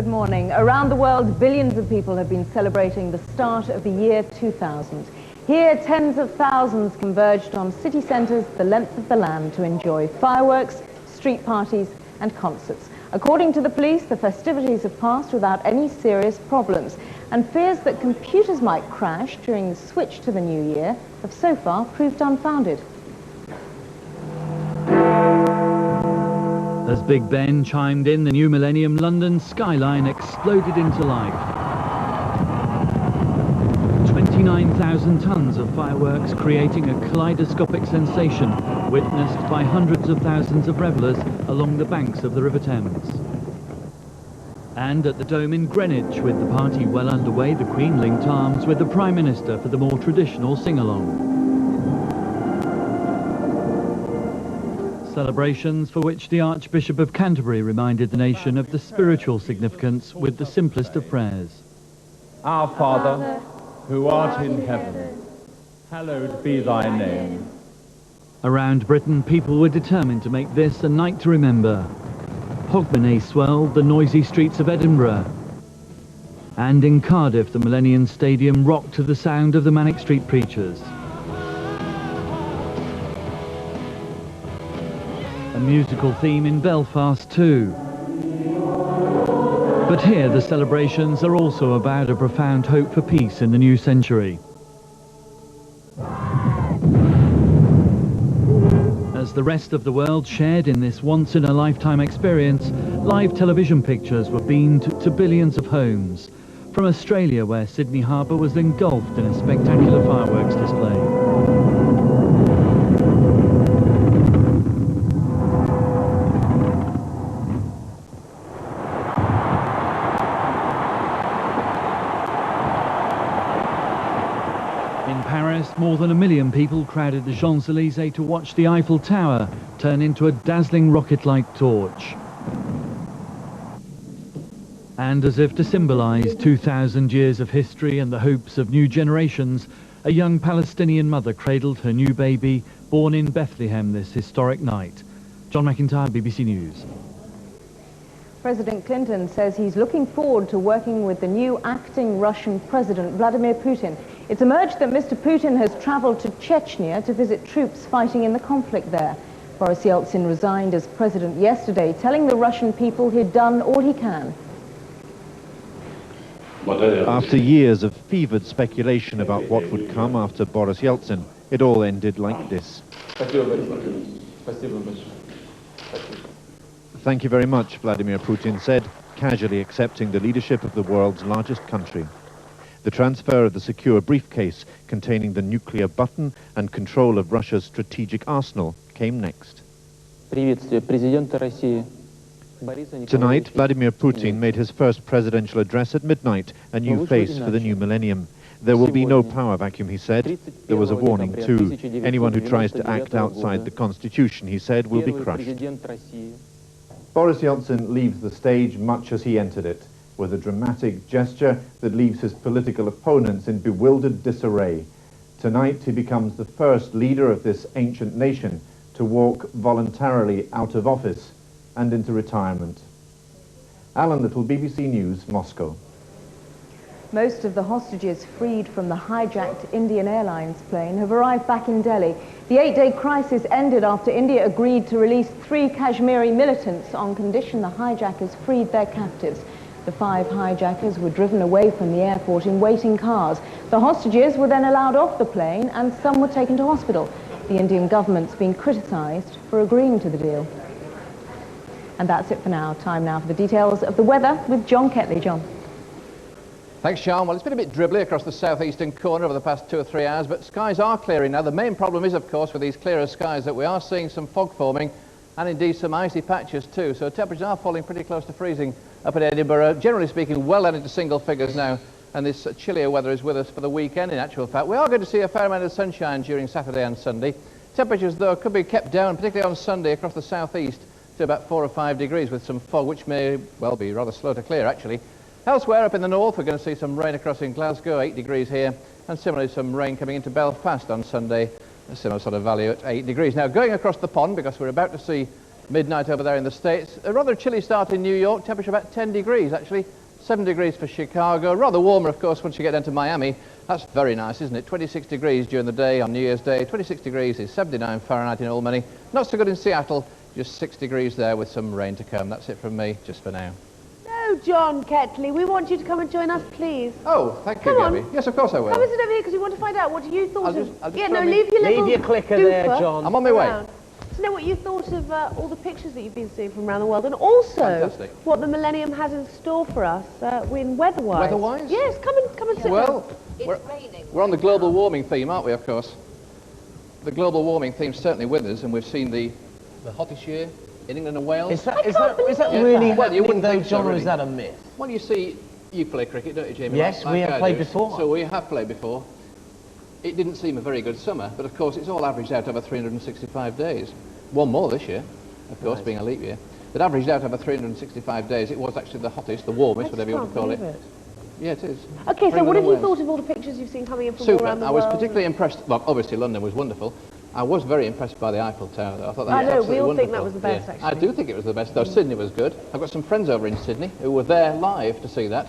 morning. Around the world, billions of people have been celebrating the start of the year 2000. Here, tens of thousands converged on city centres the length of the land to enjoy fireworks, street parties and concerts. According to the police, the festivities have passed without any serious problems, and fears that computers might crash during the switch to the new year have so far proved unfounded. As Big Ben chimed in the new millennium, London's skyline exploded into life. 29,000 tons of fireworks creating a kaleidoscopic sensation witnessed by hundreds of thousands of revellers along the banks of the River Thames. And at the Dome in Greenwich, with the party well underway, the Queen linked arms with the Prime Minister for the more traditional sing-along. Celebrations for which the Archbishop of Canterbury reminded the nation of the spiritual significance with the simplest of prayers. Our Father, who art in heaven, hallowed be thy name. Around Britain, people were determined to make this a night to remember. Hogmanay swelled the noisy streets of Edinburgh. And in Cardiff, the Millennium Stadium rocked to the sound of the Manic Street Preachers. A musical theme in Belfast too. But here the celebrations are also about a profound hope for peace in the new century. As the rest of the world shared in this once-in-a-lifetime experience, live television pictures were beamed to billions of homes. From Australia, where Sydney Harbour was engulfed in a spectacular fireworks display. In Paris, more than 1 million people crowded the Champs-Élysées to watch the Eiffel Tower turn into a dazzling rocket-like torch. And as if to symbolise 2,000 years of history and the hopes of new generations, a young Palestinian mother cradled her new baby, born in Bethlehem this historic night. John McIntyre, BBC News. President Clinton says he's looking forward to working with the new acting Russian President, Vladimir Putin. It's emerged that Mr. Putin has travelled to Chechnya to visit troops fighting in the conflict there. Boris Yeltsin resigned as president yesterday, telling the Russian people he'd done all he can. After years of fevered speculation about what would come after Boris Yeltsin, it all ended like this. Thank you very much, Vladimir Putin said, casually accepting the leadership of the world's largest country. The transfer of the secure briefcase containing the nuclear button and control of Russia's strategic arsenal came next. Tonight, Vladimir Putin made his first presidential address at midnight, a new face for the new millennium. There will be no power vacuum, he said. There was a warning, too. Anyone who tries to act outside the constitution, he said, will be crushed. Boris Yeltsin leaves the stage much as he entered it, with a dramatic gesture that leaves his political opponents in bewildered disarray. Tonight, he becomes the first leader of this ancient nation to walk voluntarily out of office and into retirement. Alan Little, BBC News, Moscow. Most of the hostages freed from the hijacked Indian Airlines plane have arrived back in Delhi. The 8-day crisis ended after India agreed to release 3 Kashmiri militants on condition the hijackers freed their captives. The 5 hijackers were driven away from the airport in waiting cars. The hostages were then allowed off the plane and some were taken to hospital. The Indian government's been criticised for agreeing to the deal. And that's it for now. Time now for the details of the weather with John Ketley. John. Thanks, Sean. Well, it's been a bit dribbly across the southeastern corner over the past 2 or 3 hours, but skies are clearing now. The main problem is, of course, with these clearer skies that we are seeing some fog forming and indeed some icy patches too. So temperatures are falling pretty close to freezing up at Edinburgh. Generally speaking, well down into single figures now, and this chillier weather is with us for the weekend. In actual fact, we are going to see a fair amount of sunshine during Saturday and Sunday. Temperatures, though, could be kept down, particularly on Sunday across the southeast, to about 4 or 5 degrees with some fog, which may well be rather slow to clear, actually. Elsewhere up in the north, we're going to see some rain across in Glasgow, 8 degrees here, and similarly some rain coming into Belfast on Sunday, a similar sort of value at 8 degrees. Now, going across the pond, because we're about to see midnight over there in the States, a rather chilly start in New York, temperature about 10 degrees, actually, 7 degrees for Chicago. Rather warmer, of course, once you get down to Miami. That's very nice, isn't it? 26 degrees during the day on New Year's Day. 26 degrees is 79 Fahrenheit in Albany. Not so good in Seattle. Just 6 degrees there with some rain to come. That's it from me, just for now. No, John Ketley, we want you to come and join us, please. Oh, thank you, Come Gabby. on. Yes, of course I will. Come and sit over here because we want to find out what you thought I'll of... just yeah, throw no, me- leave your little Leave your clicker there, doofer. John. I'm on my way. around. To know what you thought of all the pictures that you've been seeing from around the world, and also Fantastic. what the millennium has in store for us in weather-wise. Weather-wise? Yes, come and sit Well, down. we're on the global warming theme, aren't we, of course? The global warming theme's certainly with us, and we've seen the hottest year in England and Wales. Is that Yeah. really Well, you happening wouldn't though, think so, John, or really. is that a myth? Well, you see, you play cricket, don't you, Jamie? Yes, we have I played do. before. So we have played before. It didn't seem a very good summer, but of course it's all averaged out over 365 days. One more this year, of course, being a leap year. But averaged out over 365 days, it was actually the hottest, the warmest, whatever you want to call it. Yeah, it is. Okay, so England what have and you Wales. thought of all the pictures you've seen coming in from all Super. around the I world? was particularly impressed. Well, obviously London was wonderful. I was very impressed by the Eiffel Tower, though. I thought that I was know, absolutely we all wonderful. think that was the best, Yeah. actually. I do think it was the best, though. Sydney was good. I've got some friends over in Sydney who were there live to see that.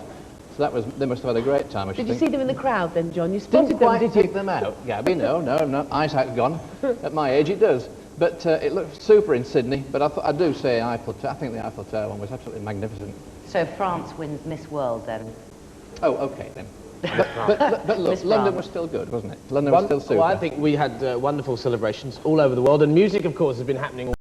So that was, they must have had a great time, I should Did you think. see them in the crowd then, John? You Didn't spotted them, quite did you? take them out, Gabby. No, eyesight's gone. At my age, it does. But it looked super in Sydney. But I do say Eiffel Tower. I think the Eiffel Tower one was absolutely magnificent. So France wins Miss World then? Oh, okay then. But look, Miss London France. was still good, wasn't it? London was still super. Well, I think we had wonderful celebrations all over the world, and music, of course, has been happening all